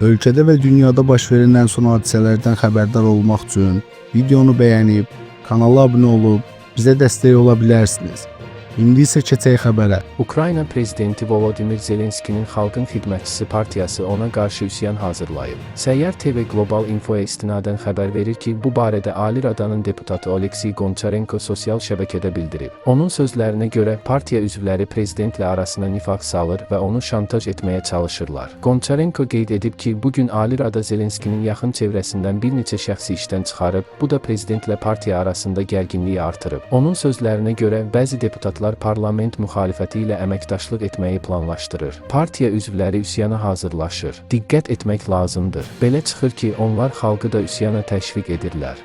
Ölkədə və dünyada baş verən ən son hadisələrdən xəbərdar olmaq üçün videonu bəyənib, kanala abunə olub, bizə dəstək ola bilərsiniz. İndi isə keçək xəbərə. Ukrayna prezidenti Volodymyr Zelenskinin Xalqın Xidmətçisi partiyası ona qarşı üsyan hazırlayıb. Səyyar TV Global Infoya istinadən xəbər verir ki, bu barədə Ali Radanın deputatı Oleksiy Gonçarenko sosial şəbəkədə bildirib. Onun sözlərinə görə partiya üzvləri prezidentlə arasına nifaq salır və onu şantaj etməyə çalışırlar. Gonçarenko qeyd edib ki, bugün Ali Rada Zelenskinin yaxın çevrəsindən bir neçə şəxsi işdən çıxarıb, bu da prezidentlə partiya arasında gərginliyi artırıb. Onun sözlərinə görə bəzi deputatlar parlament müxalifəti ilə əməkdaşlıq etməyi planlaşdırır. Partiya üzvləri üsyana hazırlaşır. Diqqət etmək lazımdır. Belə çıxır ki, onlar xalqı da üsyana təşviq edirlər.